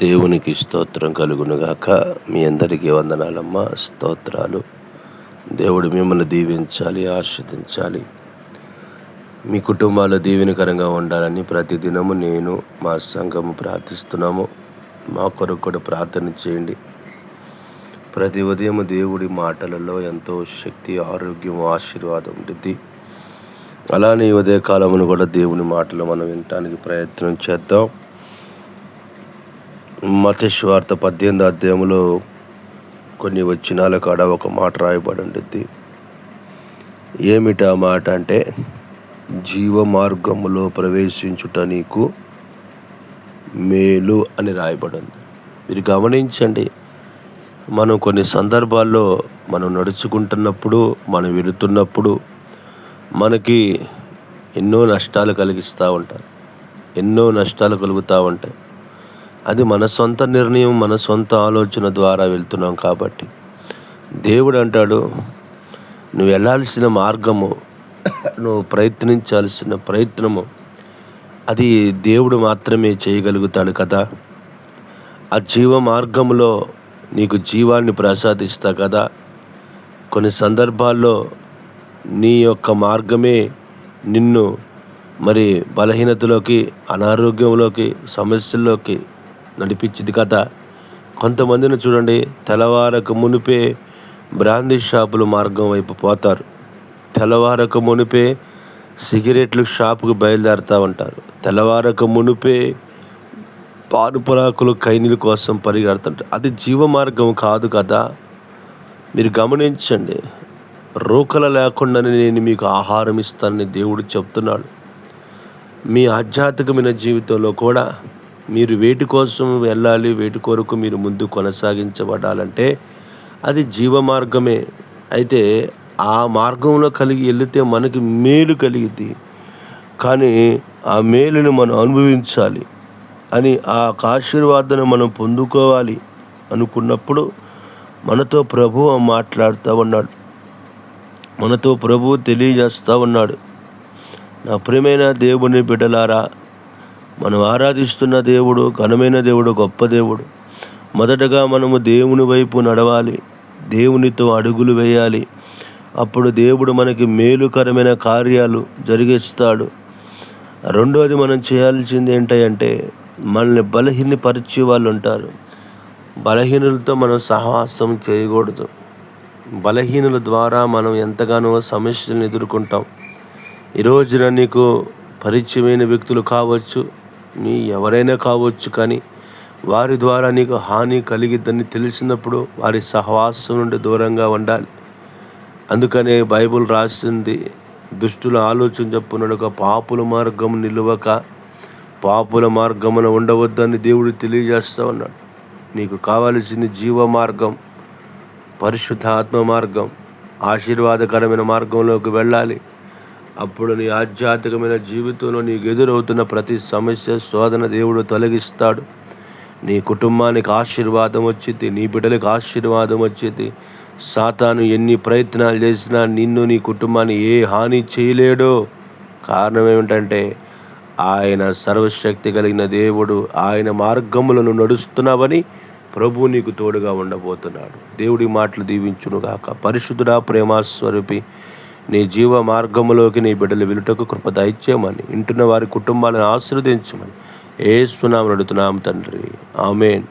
దేవునికి స్తోత్రం కలుగునుగాక. మీ అందరికీ వందనాలమ్మా, స్తోత్రాలు. దేవుడు మిమ్మల్ని దీవించాలి, ఆశీర్వదించాలి. మీ కుటుంబాలు దీవెనకరంగా ఉండాలని ప్రతిదినము నేను మా సంఘము ప్రార్థిస్తున్నాము. మా కొరకు కూడా ప్రార్థన చేయండి. ప్రతి ఉదయం దేవుడి మాటలలో ఎంతో శక్తి, ఆరోగ్యం, ఆశీర్వాదం ఉంటుంది. అలానే ఈ ఉదయకాలమును కూడా దేవుని మాటలు మనం వినటానికి ప్రయత్నం చేద్దాం. మత్తయి సువార్త 18వ అధ్యాయంలో కొన్ని వచనాల కాడ ఒక మాట రాయబడి ఉంటుంది. ఏమిటి ఆ మాట అంటే, జీవ మార్గములో ప్రవేశించుట నీకు మేలు అని రాయబడింది. మీరు గమనించండి, మనం కొన్ని సందర్భాల్లో మనం నడుచుకుంటున్నప్పుడు, మనం వెళుతున్నప్పుడు మనకి ఎన్నో నష్టాలు కలిగిస్తూ ఉంటారు, ఎన్నో నష్టాలు కలుగుతూ ఉంటాయి. అది మన సొంత నిర్ణయం, మన సొంత ఆలోచన ద్వారా వెళ్తున్నాం కాబట్టి దేవుడు అంటాడు, నువ్వు వెళ్ళాల్సిన మార్గము, నువ్వు ప్రయత్నించాల్సిన ప్రయత్నము అది దేవుడు మాత్రమే చేయగలుగుతాడు కదా. ఆ జీవ మార్గంలో నీకు జీవాన్ని ప్రసాదిస్తా కదా. కొన్ని సందర్భాల్లో నీ యొక్క మార్గమే నిన్ను మరి బలహీనతలోకి, అనారోగ్యంలోకి, సమస్యల్లోకి నడిపించింది కదా. కొంతమందిని చూడండి, తెల్లవారక మునిపే బ్రాందీ షాపుల మార్గం వైపు పోతారు. తెల్లవారక మునిపే సిగరెట్లు షాపుకు బయలుదేరుతూ ఉంటారు. తెల్లవారక మునిపే పారుపరాకులు కైనీల కోసం పరిగెడుతుంటారు. అది జీవ మార్గం కాదు కదా. మీరు గమనించండి, రోకల లేకుండానే నేను మీకు ఆహారం ఇస్తానని దేవుడు చెప్తున్నాడు. మీ ఆధ్యాత్మికమైన జీవితంలో కూడా మీరు వేటి కోసం వెళ్ళాలి, వేటి కొరకు మీరు ముందు కొనసాగించబడాలంటే అది జీవ మార్గమే. అయితే ఆ మార్గంలో వెళితే మనకి మేలు కలిగింది, కానీ ఆ మేలుని మనం అనుభవించాలి అని, ఆ ఆశీర్వాదాన్ని మనం పొందుకోవాలి అనుకున్నప్పుడు మనతో ప్రభువు మాట్లాడుతూ ఉన్నాడు, మనతో ప్రభువు తెలియజేస్తూ ఉన్నాడు. నా ప్రియమైన దేవుని బిడ్డలారా, మనం ఆరాధిస్తున్న దేవుడు ఘనమైన దేవుడు, గొప్ప దేవుడు. మొదటగా మనము దేవుని వైపు నడవాలి, దేవునితో అడుగులు వేయాలి. అప్పుడు దేవుడు మనకి మేలుకరమైన కార్యాలు జరిగిస్తాడు. రెండోది మనం చేయాల్సింది ఏంటంటే, మనల్ని బలహీనపరిచే వాళ్ళు ఉంటారు. బలహీనులతో మనం సహవాసం చేయకూడదు. బలహీనుల ద్వారా మనం ఎంతగానో సమస్యలను ఎదుర్కొంటాం. ఈరోజున నీకు పరిచయమైన వ్యక్తులు కావచ్చు, నీ ఎవరైనా కావచ్చు, కానీ వారి ద్వారా నీకు హాని కలిగిద్దని తెలిసినప్పుడు వారి సహవాసం నుండి దూరంగా ఉండాలి. అందుకనే బైబిల్ రాసింది, దుష్టుల ఆలోచన చెప్పునడుక పాపుల మార్గం నిలువక పాపుల మార్గమున ఉండవద్దని దేవుడు తెలియజేస్తూ ఉన్నాడు. నీకు కావలసిన జీవ మార్గం, పరిశుద్ధ ఆత్మ మార్గం, ఆశీర్వాదకరమైన మార్గంలోకి వెళ్ళాలి. అప్పుడు నీ ఆధ్యాత్మికమైన జీవితంలో నీకు ఎదురవుతున్న ప్రతి సమస్య, శోధన దేవుడు తొలగిస్తాడు. నీ కుటుంబానికి ఆశీర్వాదం వచ్చింది, నీ బిడ్డలకు ఆశీర్వాదం వచ్చింది. సాతాను ఎన్ని ప్రయత్నాలు చేసినా నిన్ను, నీ కుటుంబాన్ని ఏ హాని చేయలేడో. కారణం ఏమిటంటే, ఆయన సర్వశక్తి కలిగిన దేవుడు. ఆయన మార్గములను నడుస్తున్నావని ప్రభు నీకు తోడుగా ఉండబోతున్నాడు. దేవుడి మాటలు దీవించునుగాక. పరిశుద్ధుడా, ప్రేమస్వరూపి, నీ జీవ మార్గములోకి నీ బిడ్డలు వెలుటకు కృప దయచేయమని, ఇంటున్న వారి కుటుంబాలను ఆశీర్వదించమని యేసు నామమున అడుగుతున్నాము తండ్రి. ఆమేన్.